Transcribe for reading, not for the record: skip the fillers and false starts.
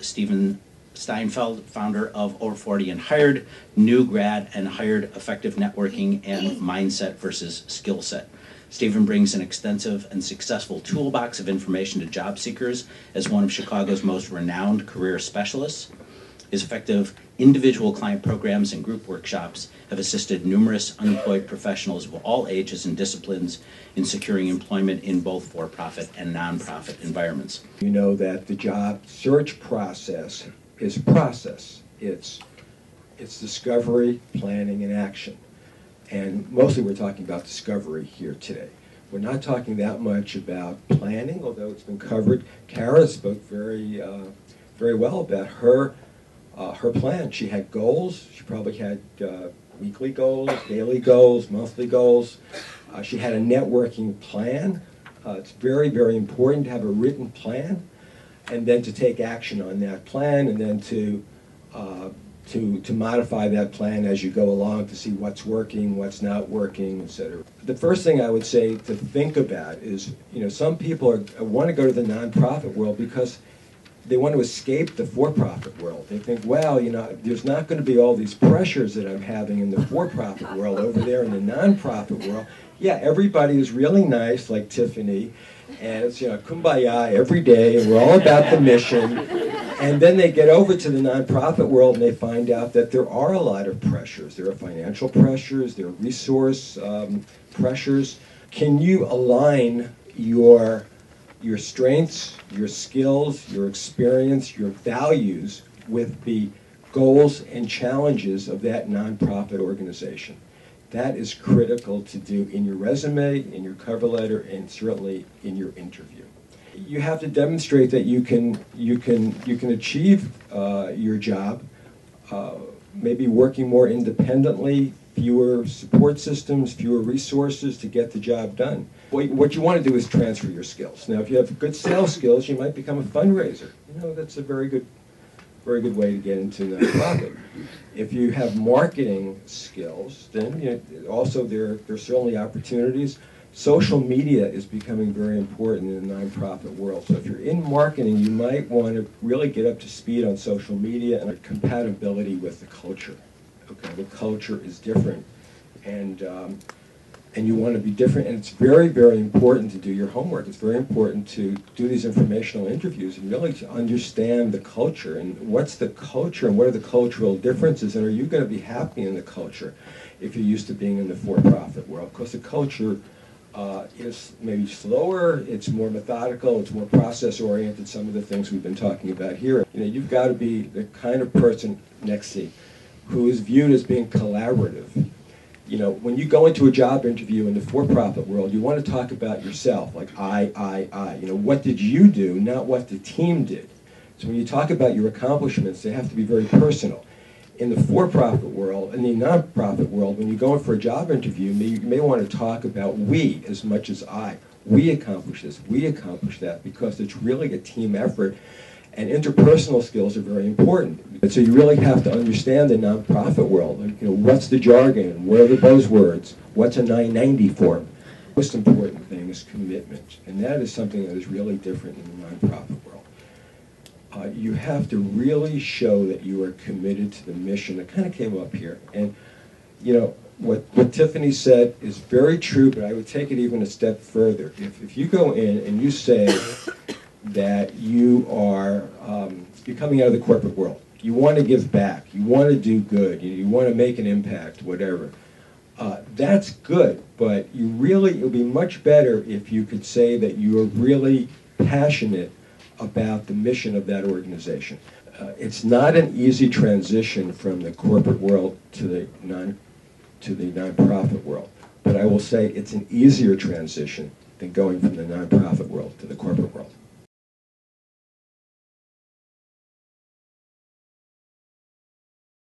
Stephen Steinfeld, founder of Over 40 and Hired, new Grad and Hired effective networking and mindset versus skill set. Stephen brings an extensive and successful toolbox of information to job seekers as one of Chicago's most renowned career specialists. His effective individual client programs and group workshops have assisted numerous unemployed professionals of all ages and disciplines in securing employment in both for-profit and nonprofit environments. You know that the job search process is a process. It's discovery, planning, and action. And mostly we're talking about discovery here today. We're not talking that much about planning, although it's been covered. Kara spoke very well about her plan. She had goals. She probably had weekly goals, daily goals, monthly goals. She had a networking plan. It's very, very important to have a written plan, and then to take action on that plan, and then to modify that plan as you go along to see what's working, what's not working, etc. The first thing I would say to think about is, some people want to go to the nonprofit world because they want to escape the for-profit world. They think, well, there's not going to be all these pressures that I'm having in the for-profit world over there in the nonprofit world. Yeah, everybody is really nice, like Tiffany, and it's kumbaya every day, and we're all about the mission. And then they get over to the nonprofit world and they find out that there are a lot of pressures. There are financial pressures, there are resource pressures. Can you align your strengths, your skills, your experience, your values with the goals and challenges of that nonprofit organization? That is critical to do in your resume, in your cover letter, and certainly in your interview. You have to demonstrate that you can achieve your job, maybe working more independently, fewer support systems, fewer resources to get the job done. What you want to do is transfer your skills. Now, if you have good sales skills, you might become a fundraiser. That's a very good way to get into nonprofit. If you have marketing skills, then also there are certainly opportunities. Social media is becoming very important in the nonprofit world. So if you're in marketing, you might want to really get up to speed on social media and compatibility with the culture. Okay, the culture is different, and you want to be different. And it's very, very important to do your homework. It's very important to do these informational interviews and really to understand the culture and what's the culture and what are the cultural differences, and are you going to be happy in the culture if you're used to being in the for-profit world? Because the culture is maybe slower, it's more methodical, it's more process-oriented, some of the things we've been talking about here. You've got to be the kind of person, next thing, who is viewed as being collaborative. When you go into a job interview in the for-profit world, you want to talk about yourself, like I. What did you do, not what the team did. So when you talk about your accomplishments, they have to be very personal. In the for-profit world, in the non-profit world, when you go in for a job interview, you may want to talk about we as much as I. We accomplished this, we accomplished that, because it's really a team effort, and interpersonal skills are very important. And so you really have to understand the nonprofit world. What's the jargon? What are the buzzwords? What's a 990 form? The most important thing is commitment, and that is something that is really different in the nonprofit world. You have to really show that you are committed to the mission. It kind of came up here. And, what Tiffany said is very true, but I would take it even a step further. If you go in and you say that you are, you're coming out of the corporate world, you want to give back, you want to do good, you want to make an impact, whatever, that's good, but it would be much better if you could say that you are really passionate about the mission of that organization. It's not an easy transition from the corporate world to the nonprofit world, but I will say it's an easier transition than going from the nonprofit world to the corporate world.